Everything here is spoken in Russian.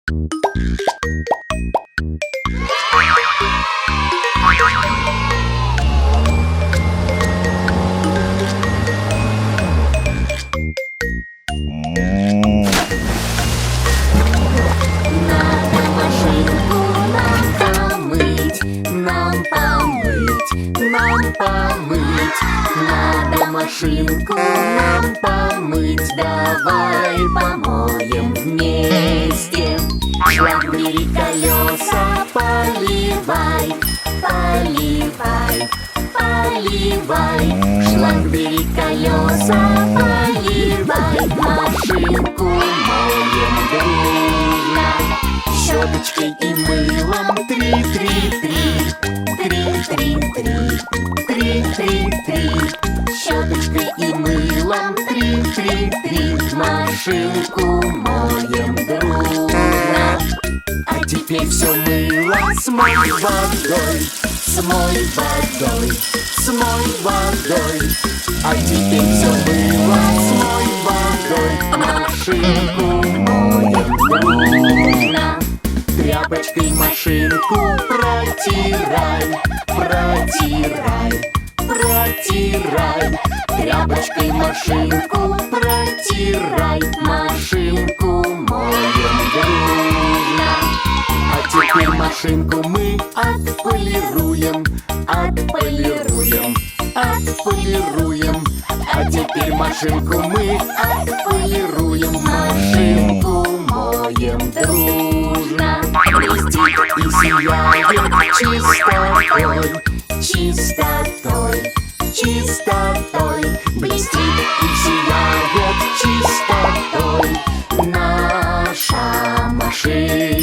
Надо машинку нам помыть. Давай помоем вместе. Шланг бери, колеса поливай, поливай, поливай. Шланг бери, колеса поливай. Машинку моем дружно. Щеточкой и мылом три-три-три, три-три-три, три-три-три. Щеточкой и мылом три-три-три. Машинку моем дружно. А теперь все мыло смой водой, смой водой, смой водой. А теперь все мыло смой водой. Машинку моем дружно. Тряпочкой машинку протирай, протирай, протирай. Тряпочкой машинку протирай. Машинку моем дружно. А теперь машинку мы отполируем, отполируем, отполируем. А теперь машинку мы отполируем. Машинку моем дружно. Блестит и сияет чистотой, чистотой, чистотой. Блестит и сияет чистотой наша машина.